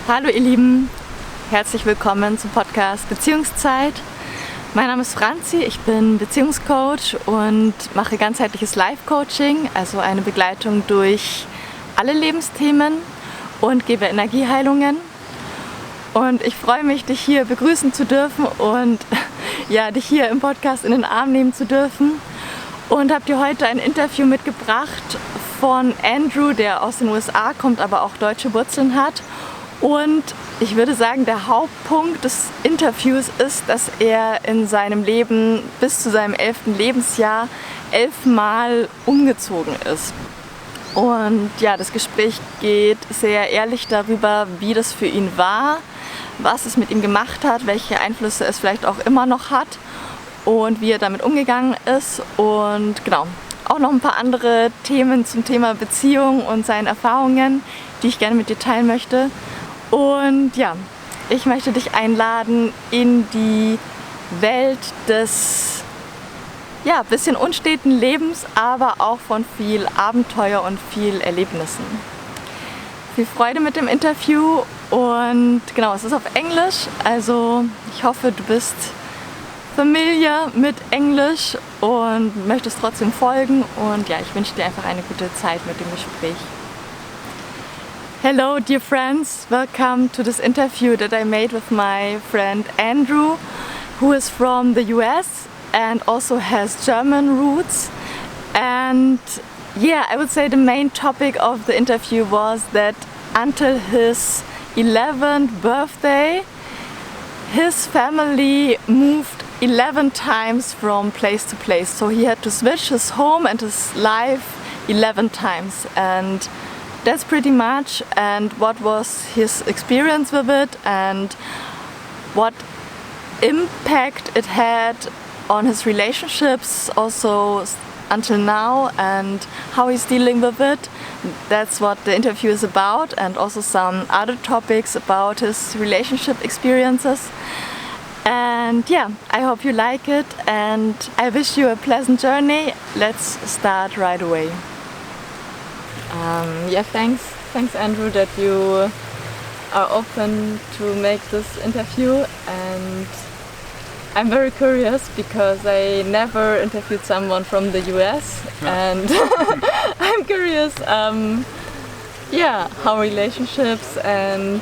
Hallo ihr Lieben, herzlich willkommen zum Podcast Beziehungszeit. Mein Name ist Franzi, ich bin Beziehungscoach und mache ganzheitliches Life-Coaching, also eine Begleitung durch alle Lebensthemen und gebe Energieheilungen. Und ich freue mich, dich hier begrüßen zu dürfen und ja, dich hier im Podcast in den Arm nehmen zu dürfen. Und habe dir heute ein Interview mitgebracht von Andrew, der aus den USA kommt, aber auch deutsche Wurzeln hat. Und ich würde sagen, der Hauptpunkt des Interviews ist, dass er in seinem Leben bis zu seinem 11. Lebensjahr 11 Mal umgezogen ist. Und ja, das Gespräch geht sehr ehrlich darüber, wie das für ihn war, was es mit ihm gemacht hat, welche Einflüsse es vielleicht auch immer noch hat und wie er damit umgegangen ist. Und genau, auch noch ein paar andere Themen zum Thema Beziehung und seinen Erfahrungen, die ich gerne mit dir teilen möchte. Und ja, ich möchte dich einladen in die Welt des bisschen unsteten Lebens, aber auch von viel Abenteuer und viel Erlebnissen. Viel Freude mit dem Interview und genau, es ist auf Englisch, also ich hoffe, du bist familiar mit Englisch und möchtest trotzdem folgen und ja, ich wünsche dir einfach eine gute Zeit mit dem Gespräch. Hello dear friends, welcome to this interview that I made with my friend Andrew, who is from the US and also has German roots. And yeah, I would say the main topic of the interview was that until his 11th birthday, his family moved 11 times from place to place. So he had to switch his home and his life 11 times. And that's pretty much, and what was his experience with it and what impact it had on his relationships also until now and how he's dealing with it. That's what the interview is about, and also some other topics about his relationship experiences. And yeah, I hope you like it and I wish you a pleasant journey. Let's start right away. Thanks Andrew that you are open to make this interview, and I'm very curious because I never interviewed someone from the US and I'm curious how relationships and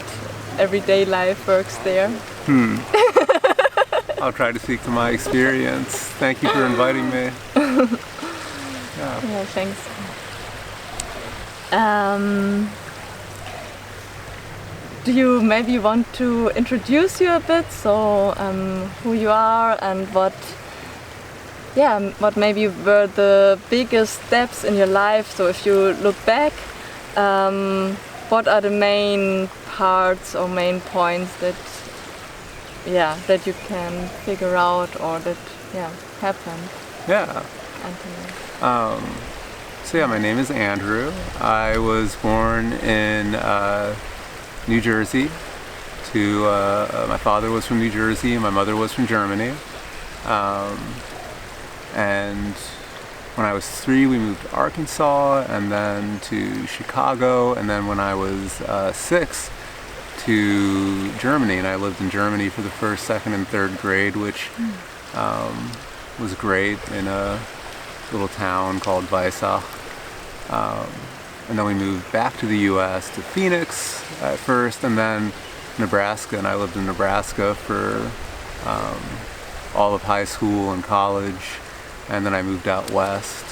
everyday life works there. I'll try to speak to my experience. Thank you for inviting me. Yeah, thanks. Do you maybe want to introduce you a bit, so who you are and what maybe were the biggest steps in your life? So if you look back, what are the main parts or main points that you can figure out or that happened? Yeah. So my name is Andrew. I was born in New Jersey. My father was from New Jersey and my mother was from Germany. And when I was 3, we moved to Arkansas and then to Chicago, and then when I was 6 to Germany, and I lived in Germany for the 1st, 2nd, and 3rd grade, which was great in a little town called Weissach. And then we moved back to the US to Phoenix at first, and then Nebraska, and I lived in Nebraska for all of high school and college, and then I moved out west,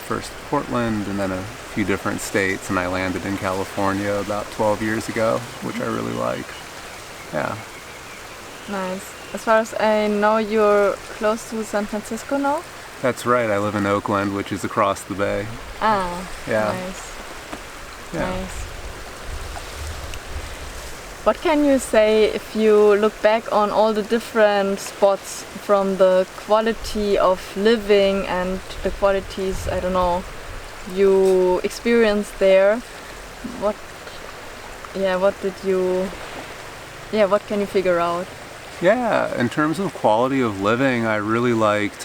first to Portland and then a few different states, and I landed in California about 12 years ago, which I really like. Yeah. Nice. As far as I know, you're close to San Francisco now? That's right, I live in Oakland, which is across the bay. Ah, yeah. Nice. Yeah. Nice. What can you say if you look back on all the different spots, from the quality of living and the qualities, I don't know, you experienced there? What can you figure out? Yeah, in terms of quality of living, I really liked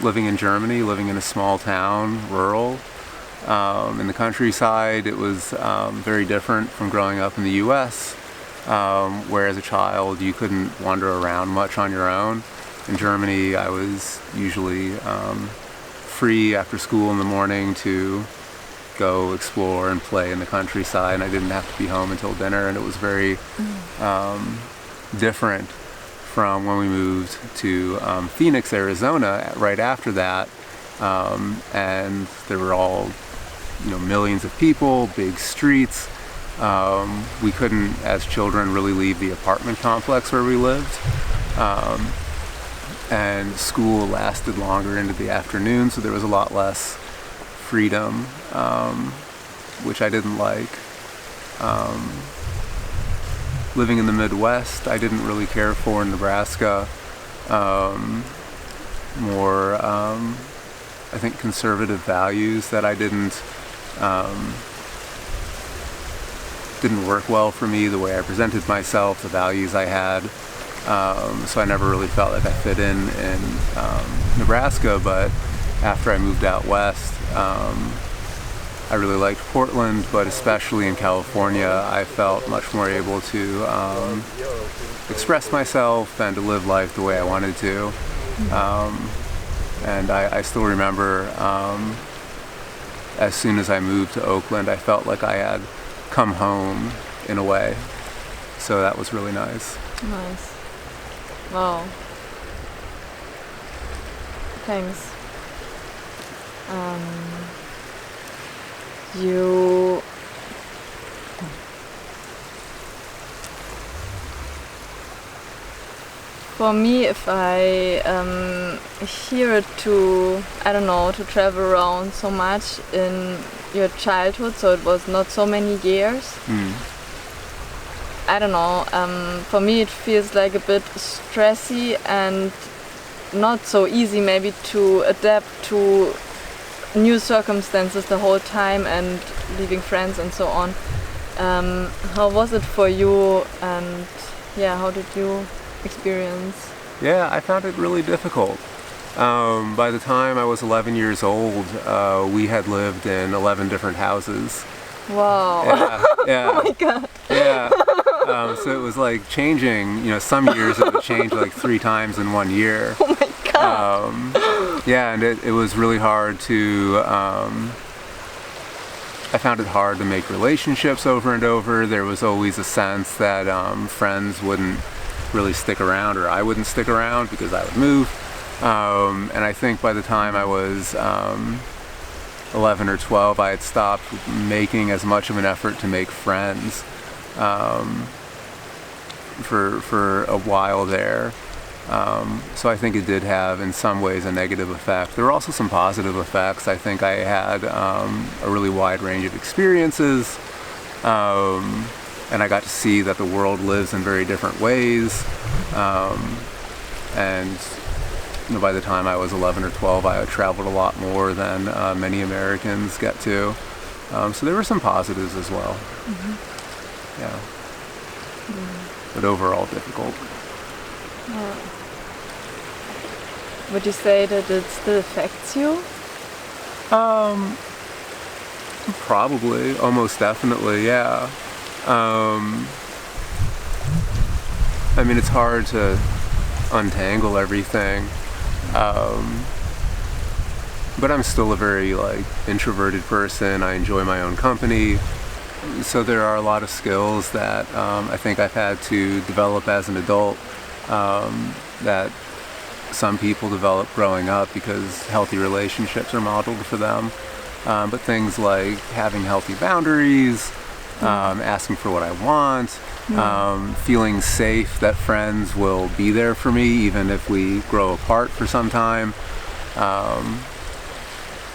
living in Germany, living in a small town, rural. in the countryside. It was very different from growing up in the U.S., where as a child you couldn't wander around much on your own. In Germany, I was usually free after school in the morning to go explore and play in the countryside, and I didn't have to be home until dinner, and it was very different from when we moved to Phoenix, Arizona right after that, and there were all millions of people, big streets. We couldn't, as children, really leave the apartment complex where we lived. And school lasted longer into the afternoon, so there was a lot less freedom, which I didn't like. Living in the Midwest, I didn't really care for. In Nebraska, more, I think, conservative values that I didn't work well for me, the way I presented myself, the values I had. So I never really felt like I fit in Nebraska, but after I moved out west, I really liked Portland, but especially in California, I felt much more able to express myself and to live life the way I wanted to. And I still remember as soon as I moved to Oakland, I felt like I had come home in a way. So that was really nice. Nice. Wow. Thanks. For me, if I hear it to travel around so much in your childhood, so it was not so many years. I don't know, for me it feels like a bit stressy and not so easy maybe to adapt to new circumstances the whole time and leaving friends and so on. How was it for you, and how did you experience? Yeah, I found it really difficult. By the time I was 11 years old, we had lived in 11 different houses. Wow. Yeah. Oh my god. Yeah. So it was like changing, some years it would change like 3 times in 1 year. Oh my god. And it was really hard to, I found it hard to make relationships over and over. There was always a sense that friends wouldn't really stick around, or I wouldn't stick around because I would move. And I think by the time I was 11 or 12, I had stopped making as much of an effort to make friends for a while there. So I think it did have, in some ways, a negative effect. There were also some positive effects. I think I had a really wide range of experiences, and I got to see that the world lives in very different ways. And by the time I was 11 or 12, I had traveled a lot more than many Americans get to. So there were some positives as well. Yeah. But overall difficult. Would you say that it still affects you? Probably, almost definitely, yeah. I mean, it's hard to untangle everything. But I'm still a very introverted person. I enjoy my own company. So there are a lot of skills that I think I've had to develop as an adult that some people develop growing up because healthy relationships are modeled for them. But things like having healthy boundaries, asking for what I want, feeling safe that friends will be there for me even if we grow apart for some time.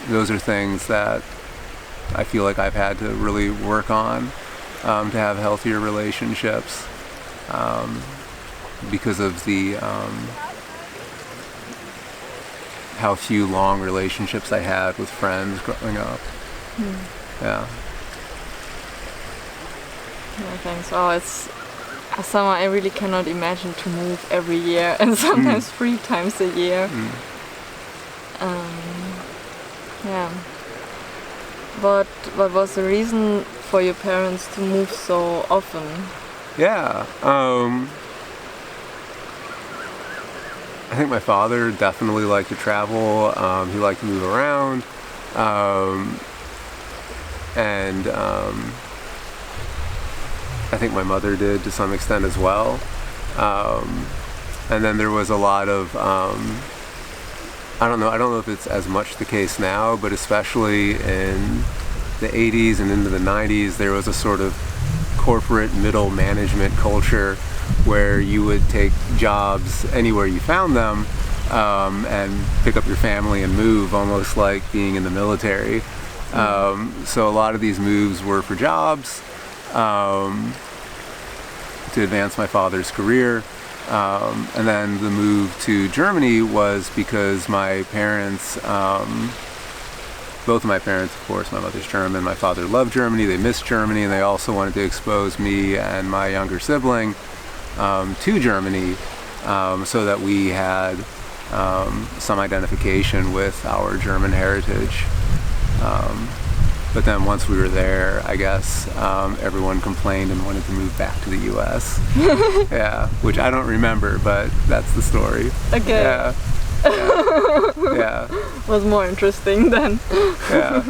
Those are things that I feel like I've had to really work on to have healthier relationships because of the how few long relationships I had with friends growing up. Yeah. Yeah, thanks. Oh, it's summer. I really cannot imagine to move every year and sometimes 3 times a year. Yeah. What was the reason for your parents to move so often? Yeah. I think my father definitely liked to travel. He liked to move around. And I think my mother did to some extent as well. And then there was a lot of, I don't know if it's as much the case now, but especially in the 80s and into the 90s, there was a sort of corporate middle management culture where you would take jobs anywhere you found them and pick up your family and move, almost like being in the military. So a lot of these moves were for jobs, to advance my father's career. And then the move to Germany was because my parents, both of my parents, of course, my mother's German, my father loved Germany, they missed Germany, and they also wanted to expose me and my younger sibling to Germany so that we had some identification with our German heritage. But then once we were there, I guess everyone complained and wanted to move back to the U.S. Yeah, which I don't remember, but that's the story. Okay. Yeah. Yeah. Was more interesting then. Yeah.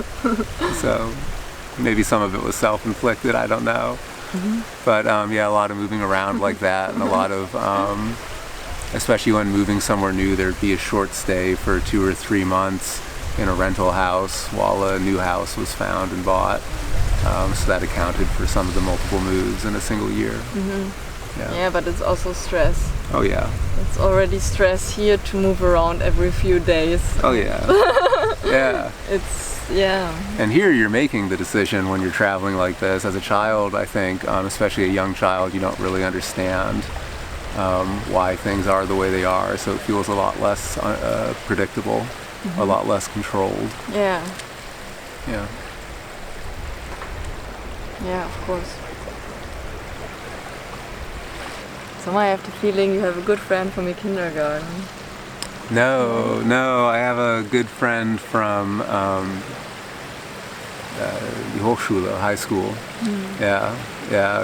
So maybe some of it was self-inflicted, I don't know. But yeah, a lot of moving around like that, and a lot of, especially when moving somewhere new, there'd be a short stay for 2 or 3 months in a rental house while a new house was found and bought. So that accounted for some of the multiple moves in a single year. Yeah, but it's also stress. Oh yeah. It's already stress here to move around every few days. Oh yeah. Yeah. Yeah. And here you're making the decision when you're traveling like this. As a child, I think, especially a young child, you don't really understand why things are the way they are. So it feels a lot less predictable, a lot less controlled. Yeah. Yeah. Yeah, of course. So I have the feeling you have a good friend from your kindergarten. No, I have a good friend from the Hochschule, high school. Yeah,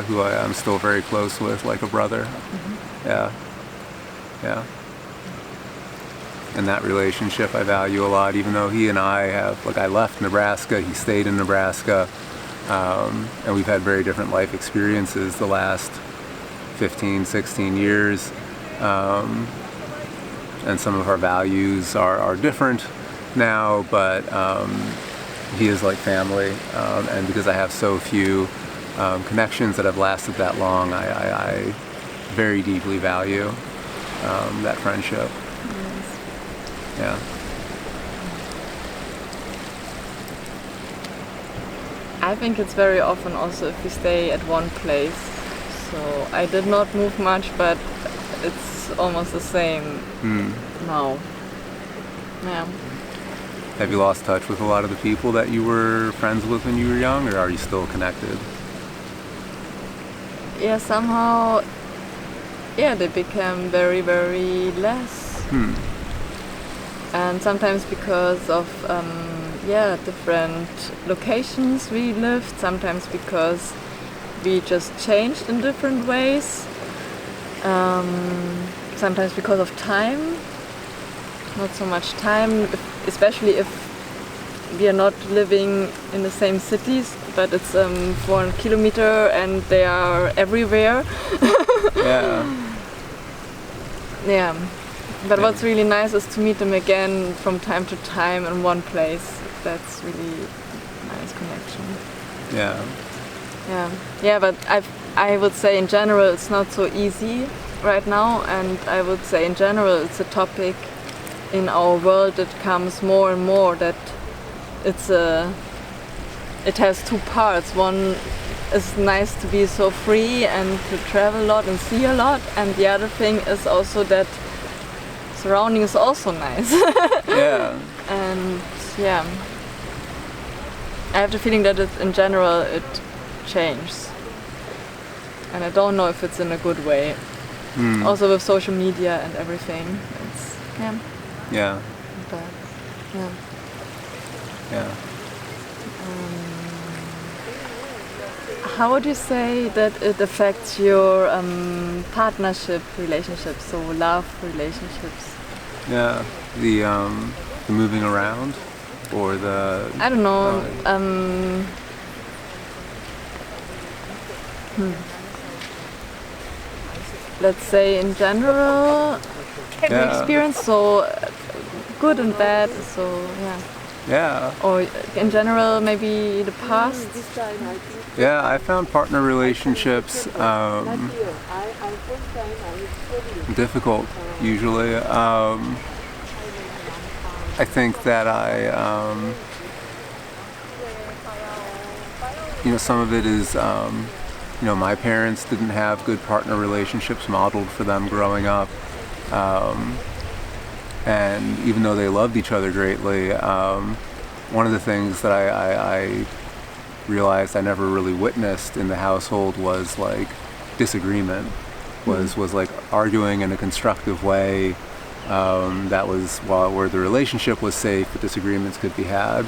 who I'm still very close with, like a brother. Yeah. And that relationship I value a lot, even though he and I have, like, I left Nebraska, he stayed in Nebraska, and we've had very different life experiences the last 15, 16 years. And some of our values are different now, but he is like family. And because I have so few connections that have lasted that long, I very deeply value that friendship. Yeah. I think it's very often also if we stay at one place. So I did not move much, but it's almost the same now. Yeah. Have you lost touch with a lot of the people that you were friends with when you were young, or are you still connected? Yeah, somehow, yeah, they became very, very less. And sometimes because of, different locations we lived, sometimes because we just changed in different ways. Sometimes because of time, not so much time, especially if we are not living in the same cities, but it's 400 kilometers and they are everywhere. Yeah. Yeah. But what's really nice is to meet them again from time to time in one place. That's really a nice connection. Yeah. Yeah, but I would say in general it's not so easy right now, and I would say in general it's a topic in our world that comes more and more, that it has two parts. One is nice to be so free and to travel a lot and see a lot, and the other thing is also that surrounding is also nice. Yeah. And yeah, I have the feeling that in general it changes, and I don't know if it's in a good way. Also with social media and everything, it's Yeah. but yeah. How would you say that it affects your partnership relationships, so love relationships? Yeah, the moving around, or the... I don't know. Let's say in general, the experience, so good and bad, so yeah. Yeah. Or in general, maybe the past. Yeah, I found partner relationships difficult usually. I think that some of it is, my parents didn't have good partner relationships modeled for them growing up. And even though they loved each other greatly, one of the things that I realized I never really witnessed in the household was like disagreement, was like arguing in a constructive way. That was where the relationship was safe, but disagreements could be had.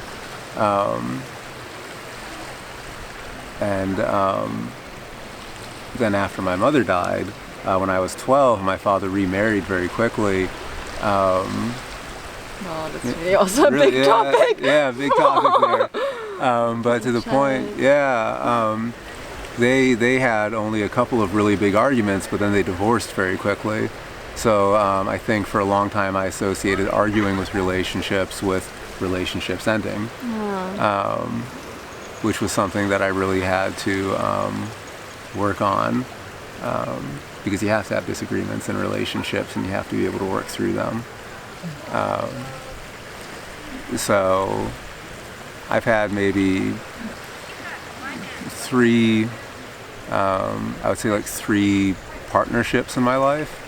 Then after my mother died, when I was 12, my father remarried very quickly. That's really also a big topic. Yeah, big topic there. But to the point, they had only a couple of really big arguments, but then they divorced very quickly. So I think for a long time I associated arguing with relationships ending, which was something that I really had to work on, because you have to have disagreements in relationships and you have to be able to work through them. So I've had maybe three partnerships in my life.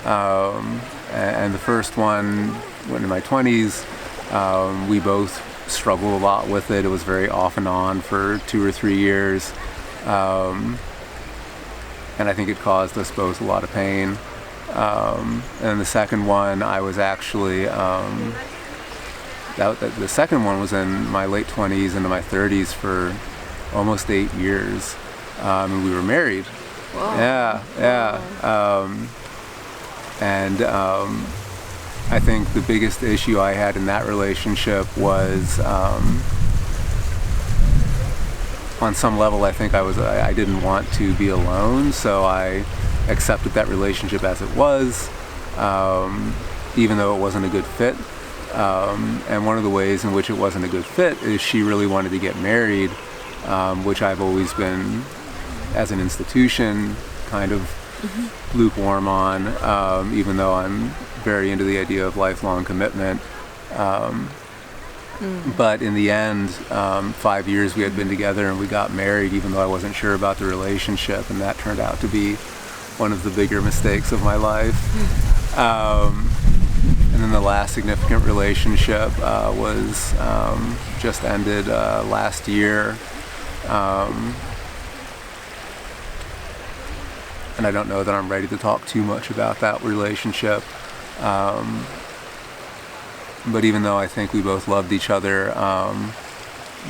And the first one, when in my 20s, we both struggled a lot with it. It was very off and on for 2 or 3 years. And I think it caused us both a lot of pain. And the second one, I was actually, the second one was in my late 20s into my 30s for almost 8 years. And we were married. Wow. Yeah. I think the biggest issue I had in that relationship was, on some level, I think I didn't want to be alone, so I accepted that relationship as it was, even though it wasn't a good fit. And one of the ways in which it wasn't a good fit is she really wanted to get married, which I've always been, as an institution, kind of lukewarm on, even though I'm very into the idea of lifelong commitment. But in the end, 5 years we had been together and we got married, even though I wasn't sure about the relationship, and that turned out to be one of the bigger mistakes of my life. And then the last significant relationship was just ended last year. And I don't know that I'm ready to talk too much about that relationship. But even though I think we both loved each other,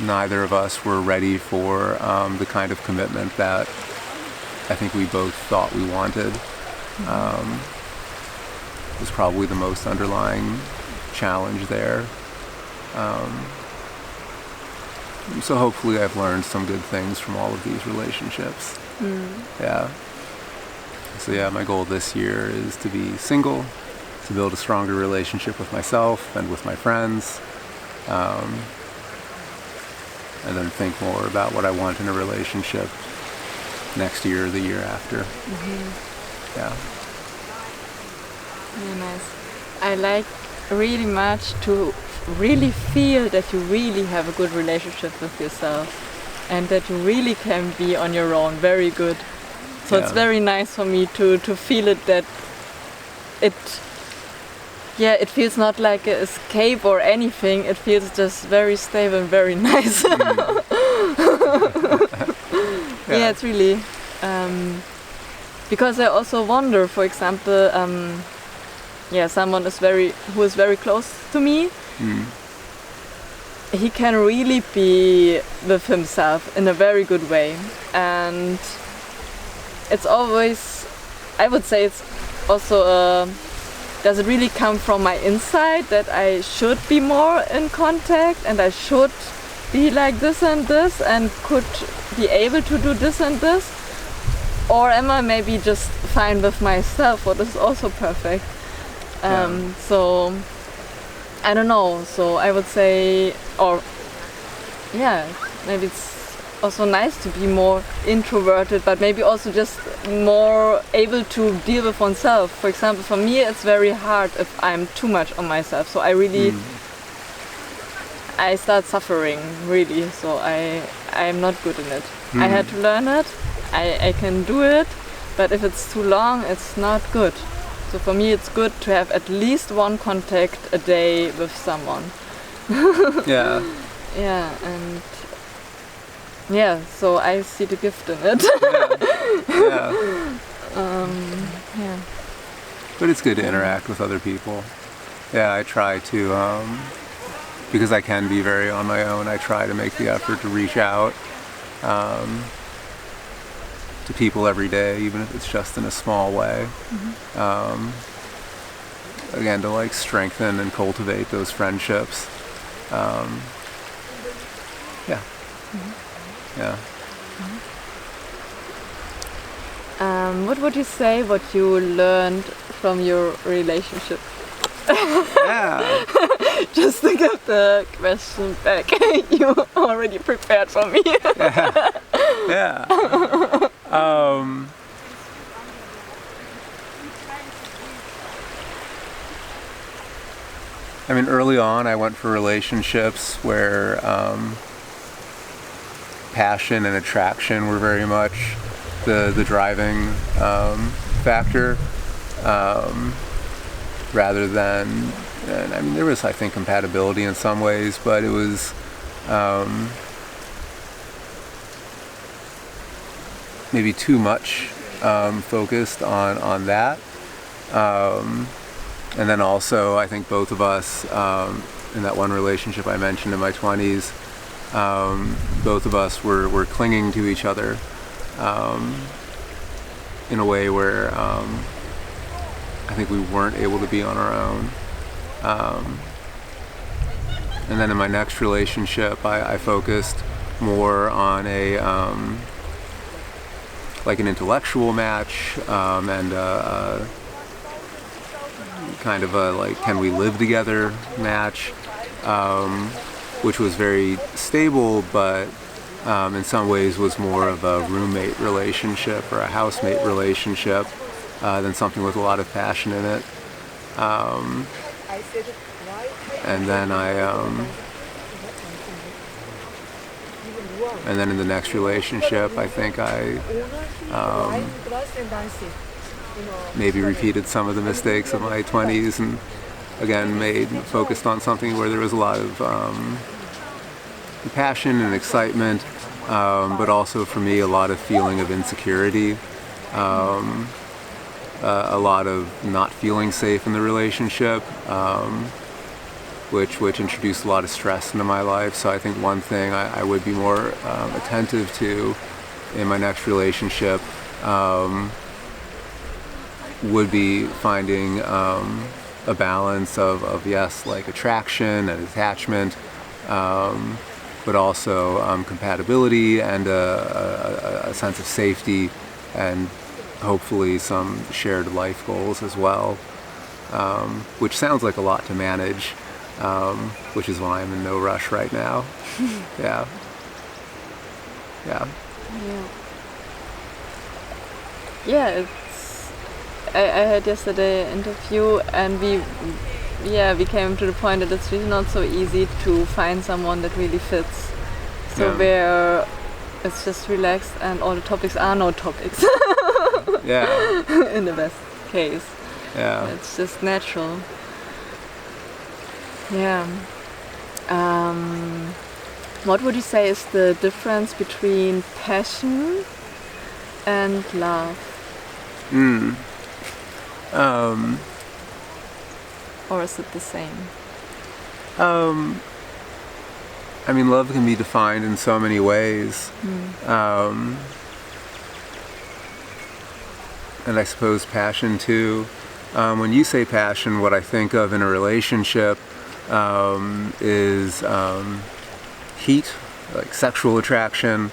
neither of us were ready for the kind of commitment that I think we both thought we wanted. Was probably the most underlying challenge there. So hopefully I've learned some good things from all of these relationships. Yeah. So yeah, my goal this year is to be single, to build a stronger relationship with myself and with my friends, and then think more about what I want in a relationship next year or the year after. Yeah. Very nice. I like really much to really feel that you really have a good relationship with yourself and that you really can be on your own very good. So it's very nice for me to feel it, that it feels not like an escape or anything. It feels just very stable and very nice. Yeah, it's really, because I also wonder, for example, someone who is very close to me, he can really be with himself in a very good way. And it's always, I would say it's also does it really come from my inside that I should be more in contact and I should be like this and this and could be able to do this and this? Or am I maybe just fine with myself, what is also perfect? So I don't know, so I would say, or yeah, maybe it's also nice to be more introverted, but maybe also just more able to deal with oneself. For example, for me it's very hard if I'm too much on myself, so I really I start suffering really, so I'm not good in it. I had to learn it, I can do it, but if it's too long it's not good. So for me it's good to have at least one contact a day with someone. Yeah. Yeah, and yeah, so I see the gift in it. Yeah. Yeah. But it's good to interact with other people. Yeah, I try to, because I can be very on my own, I try to make the effort to reach out to people every day, even if it's just in a small way. Again, to like strengthen and cultivate those friendships. Yeah. Yeah. What would you say what you learned from your relationship? Yeah. Just to get the question back. You already prepared for me. Yeah. I mean, early on, I went for relationships where passion and attraction were very much the driving factor, rather than, and I mean, there was, I think, compatibility in some ways, but it was maybe too much focused on that. And then also, I think both of us, in that one relationship I mentioned in my 20s, both of us were clinging to each other in a way where I think we weren't able to be on our own. And then in my next relationship, I focused more on a like an intellectual match, and kind of a like, can we live together match, which was very stable, but in some ways was more of a roommate relationship or a housemate relationship than something with a lot of passion in it. And then and then in the next relationship, I think I maybe repeated some of the mistakes of my 20s and again focused on something where there was a lot of passion and excitement, but also for me a lot of feeling of insecurity, a lot of not feeling safe in the relationship, which introduced a lot of stress into my life. So I think one thing I would be more attentive to in my next relationship would be finding a balance of yes, like attraction and attachment, but also compatibility and a sense of safety and hopefully some shared life goals as well, which sounds like a lot to manage, which is why I'm in no rush right now. Yeah. Yeah. Yeah, it's, I had yesterday an interview and we came to the point that it's really not so easy to find someone that really fits. So where it's just relaxed and all the topics are no topics. Yeah. In the best case. Yeah. It's just natural. Yeah. What would you say is the difference between passion and love? Or is it the same? I mean, love can be defined in so many ways. And I suppose passion too. When you say passion, what I think of in a relationship is heat, like sexual attraction.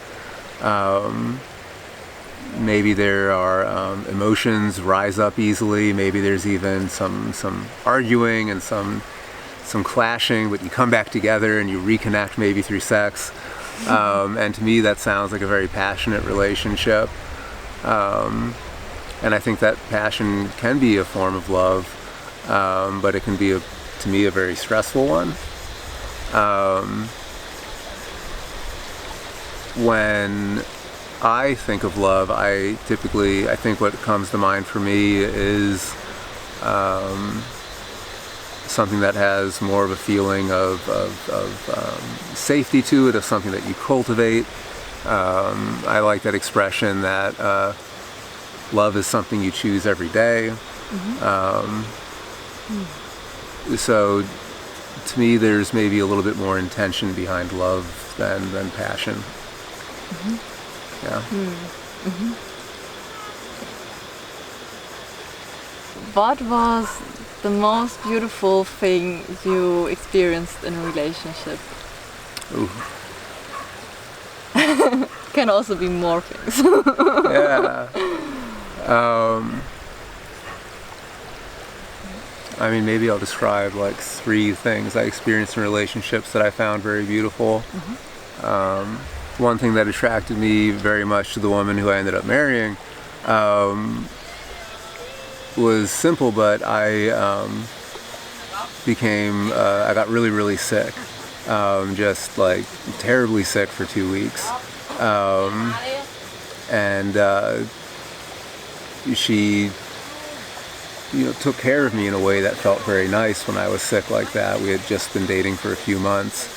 Maybe there are emotions rise up easily. Maybe there's even some arguing and some clashing, but you come back together and you reconnect maybe through sex. And to me, that sounds like a very passionate relationship. And I think that passion can be a form of love, but it can be, to me, a very stressful one. When I think of love, I think what comes to mind for me is something that has more of a feeling of safety to it, of something that you cultivate. I like that expression that love is something you choose every day. So to me, there's maybe a little bit more intention behind love than passion. Yeah. What was the most beautiful thing you experienced in a relationship? Ooh. Can also be more things. Yeah. I mean, maybe I'll describe like 3 things I experienced in relationships that I found very beautiful. One thing that attracted me very much to the woman who I ended up marrying was simple, but I got really, really sick. Just like terribly sick for 2 weeks. She took care of me in a way that felt very nice when I was sick like that. We had just been dating for a few months.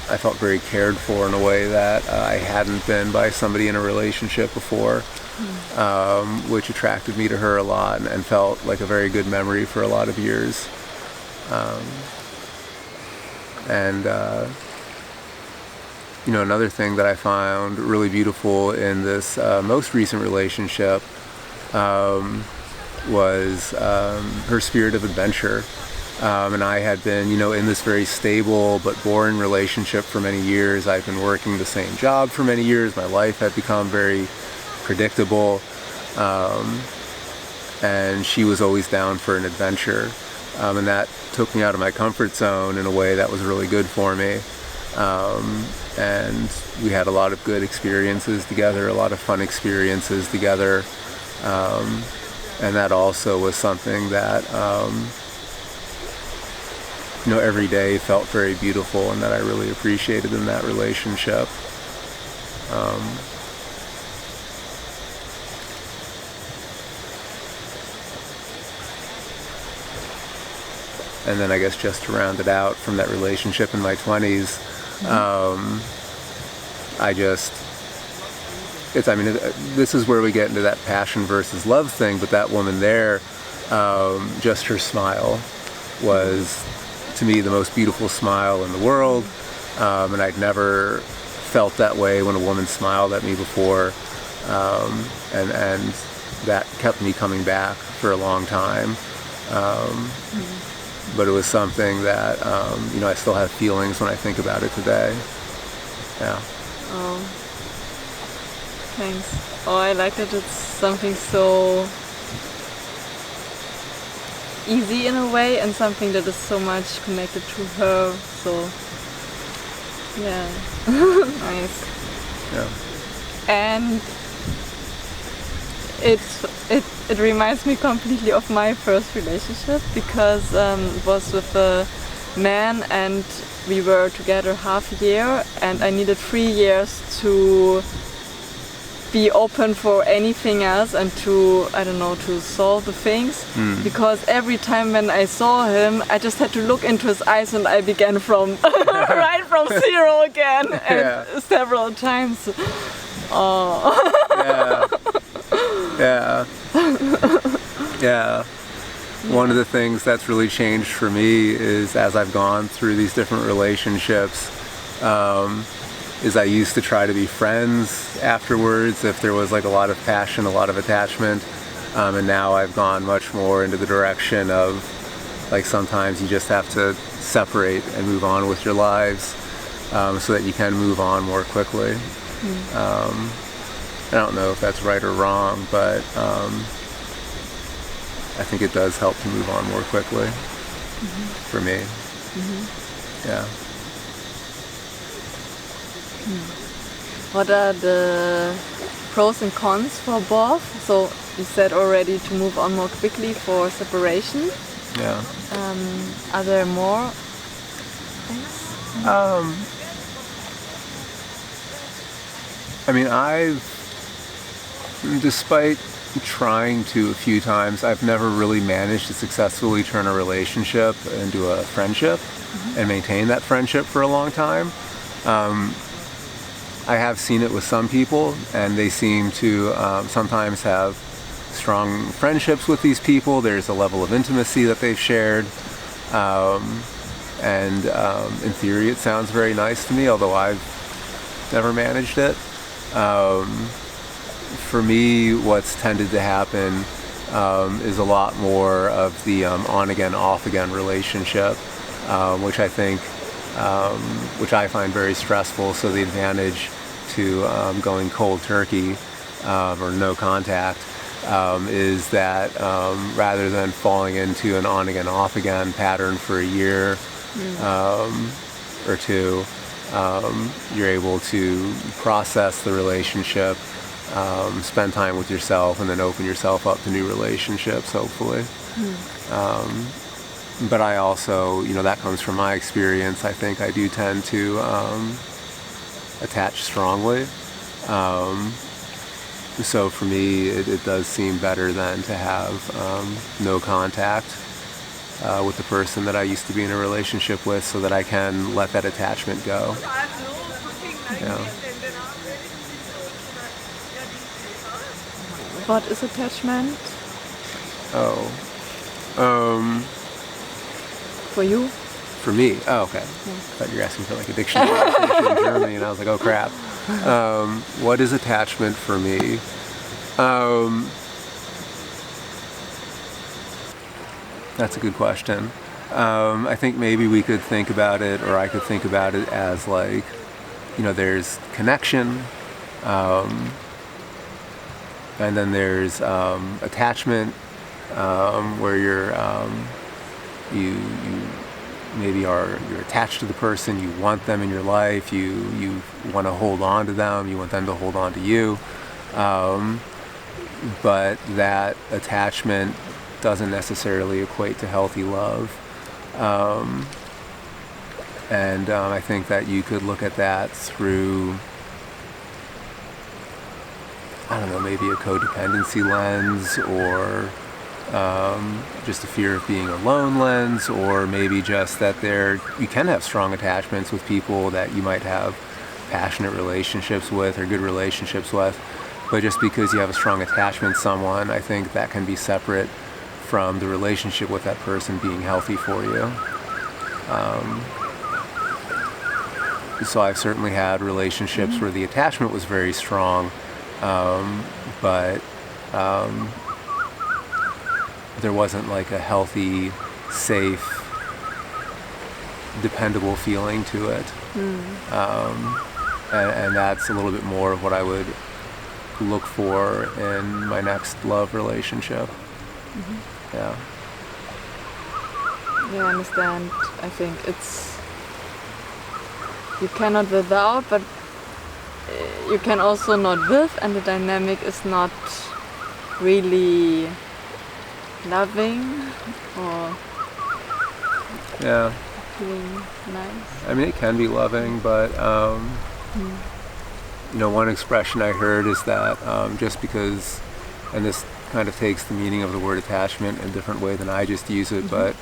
I felt very cared for in a way that I hadn't been by somebody in a relationship before, which attracted me to her a lot and felt like a very good memory for a lot of years. Another thing that I found really beautiful in this most recent relationship was her spirit of adventure. And I had been, in this very stable but boring relationship for many years. I've been working the same job for many years. My life had become very predictable. And she was always down for an adventure. And that took me out of my comfort zone in a way that was really good for me. And we had a lot of good experiences together, a lot of fun experiences together. And that also was something that, every day felt very beautiful and that I really appreciated in that relationship. And then I guess just to round it out from that relationship in my 20s, this is where we get into that passion versus love thing, but that woman there, just her smile was, to me, the most beautiful smile in the world. And I'd never felt that way when a woman smiled at me before. And that kept me coming back for a long time. But it was something that, I still have feelings when I think about it today. Yeah. Oh, thanks. Oh, I like that it's something so easy in a way and something that is so much connected to her. So, yeah. Nice. Yeah. And it reminds me completely of my first relationship because it was with a man and we were together half a year and I needed 3 years to be open for anything else and to solve the things. Because every time when I saw him, I just had to look into his eyes and I began from right from zero again. And several times. Oh. Yeah. Yeah. Yeah. One of the things that's really changed for me is as I've gone through these different relationships, is I used to try to be friends afterwards if there was like a lot of passion, a lot of attachment, and now I've gone much more into the direction of like sometimes you just have to separate and move on with your lives so that you can move on more quickly. I don't know if that's right or wrong, but I think it does help to move on more quickly for me. Yeah. What are the pros and cons for both? So you said already to move on more quickly for separation. Yeah. Are there more things? I mean, despite trying to a few times, I've never really managed to successfully turn a relationship into a friendship and maintain that friendship for a long time. I have seen it with some people, and they seem to sometimes have strong friendships with these people. There's a level of intimacy that they've shared, and in theory it sounds very nice to me, although I've never managed it. For me, what's tended to happen is a lot more of the on-again, off-again relationship, which I think, which I find very stressful. So the advantage to going cold turkey or no contact is that rather than falling into an on-again, off-again pattern for a year or two, you're able to process the relationship, spend time with yourself, and then open yourself up to new relationships, hopefully. But I also, that comes from my experience. I think I do tend to attach strongly. So for me, it does seem better than to have no contact with the person that I used to be in a relationship with, so that I can let that attachment go. Yeah. What is attachment? For you? For me? Oh, okay. I thought you were asking for like a dictionary definition in Germany, and I was like, oh crap. What is attachment for me? That's a good question. I think maybe we could think about it, or I could think about it as like, there's connection, and then there's attachment, where you're attached to the person, you want them in your life, you want to hold on to them, you want them to hold on to you, but that attachment doesn't necessarily equate to healthy love. And I think that you could look at that through, I don't know, maybe a codependency lens, or just a fear of being alone lens, or maybe just that you can have strong attachments with people that you might have passionate relationships with or good relationships with, but just because you have a strong attachment to someone, I think that can be separate from the relationship with that person being healthy for you. So I've certainly had relationships where the attachment was very strong, but there wasn't like a healthy, safe, dependable feeling to it. And that's a little bit more of what I would look for in my next love relationship. Yeah. Yeah, I understand. I think you cannot without, but you can also not with, and the dynamic is not really loving or feeling nice. I mean, it can be loving, but one expression I heard is that just because, and this kind of takes the meaning of the word attachment in a different way than I just use it, but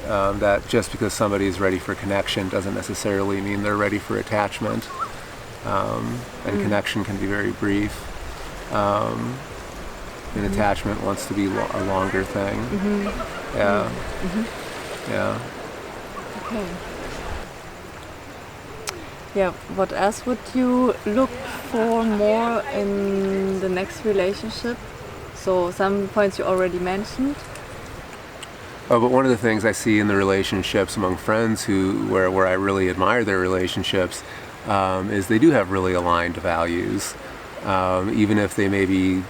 that just because somebody is ready for connection doesn't necessarily mean they're ready for attachment. And connection can be very brief. and attachment wants to be a longer thing. Yeah. Yeah. Okay. Yeah, what else would you look for more in the next relationship? So some points you already mentioned. Oh, but one of the things I see in the relationships among friends where I really admire their relationships is they do have really aligned values. Even if they maybe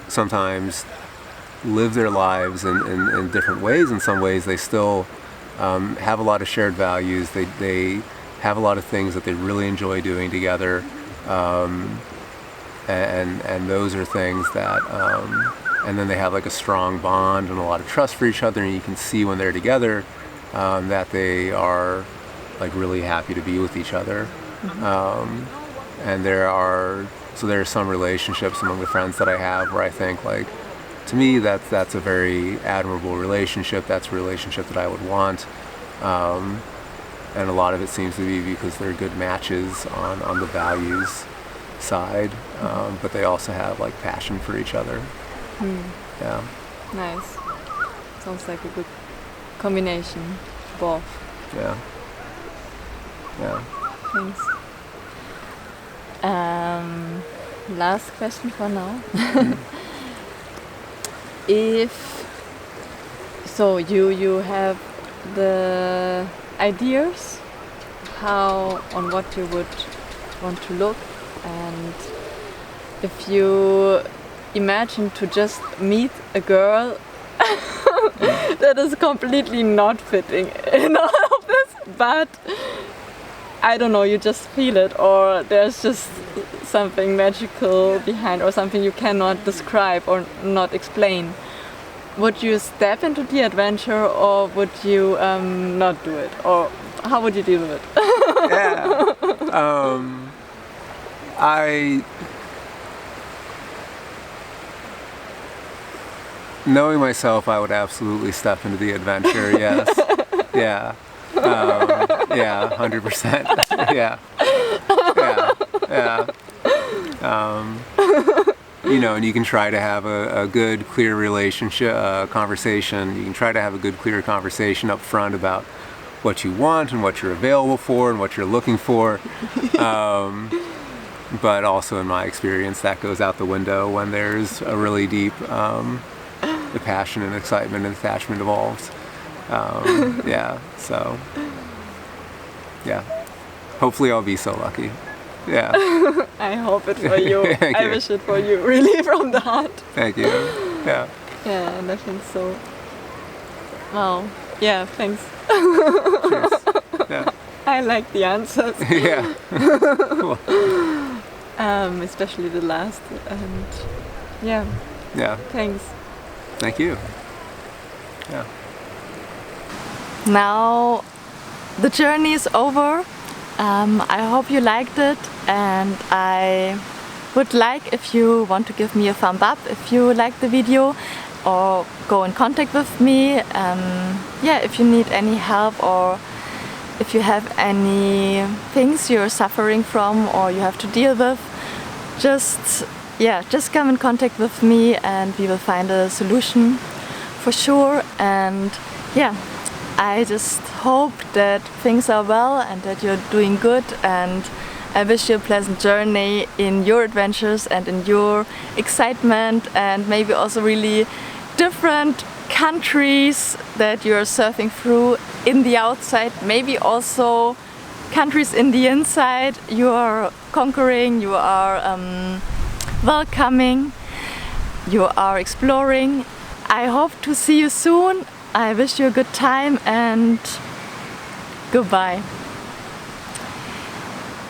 sometimes live their lives in different ways, in some ways they still have a lot of shared values. They have a lot of things that they really enjoy doing together, and those are things that and then they have like a strong bond and a lot of trust for each other, and you can see when they're together that they are like really happy to be with each other. And there are some relationships among the friends that I have where I think, like, to me that's a very admirable relationship. That's a relationship that I would want. And a lot of it seems to be because they're good matches on the values side, but they also have like passion for each other. Yeah. Nice. Sounds like a good combination. Both. Yeah. Yeah. Thanks. Last question for now. If so, you have the ideas on what you would want to look, and if you imagine to just meet a girl that is completely not fitting in all of this, but I don't know, you just feel it, or there's just something magical behind, or something you cannot describe or not explain. Would you step into the adventure, or would you not do it? Or how would you deal with it? Yeah. Knowing myself, I would absolutely step into the adventure, yes. Yeah. Yeah, 100%. Yeah. Yeah. And you can try to have a good, clear conversation. You can try to have a good, clear conversation up front about what you want and what you're available for and what you're looking for. But also, in my experience, that goes out the window when there's a really deep the passion and excitement and attachment involved. Yeah, so, yeah. Hopefully I'll be so lucky. Yeah. I hope it for you. Thank I you. wish it for you, really, from the heart. Thank you. Yeah. Yeah, and I think so. Wow. Yeah, thanks. Cheers. Yeah. I like the answers. Yeah. Cool. Especially the last. And yeah. Yeah. Thanks. Thank you. Yeah. Now the journey is over. I hope you liked it, and I would like if you want to give me a thumb up if you liked the video, or go in contact with me. Yeah, if you need any help, or if you have any things you're suffering from or you have to deal with, just come in contact with me and we will find a solution for sure. And yeah, I just hope that things are well and that you're doing good, and I wish you a pleasant journey in your adventures and in your excitement, and maybe also really different countries that you're surfing through in the outside, maybe also countries in the inside you are conquering, you are welcoming, you are exploring. I hope to see you soon. I wish you a good time and goodbye.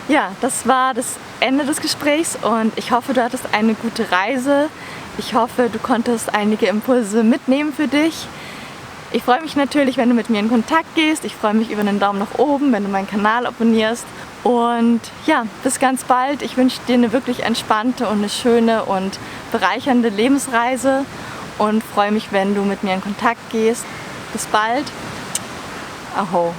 Ja, das war das Ende des Gesprächs und ich hoffe, du hattest eine gute Reise. Ich hoffe, du konntest einige Impulse mitnehmen für dich. Ich freue mich natürlich, wenn du mit mir in Kontakt gehst. Ich freue mich über einen Daumen nach oben, wenn du meinen Kanal abonnierst. Und ja, bis ganz bald. Ich wünsche dir eine wirklich entspannte und eine schöne und bereichernde Lebensreise und freue mich, wenn du mit mir in Kontakt gehst. Bis bald. Aho.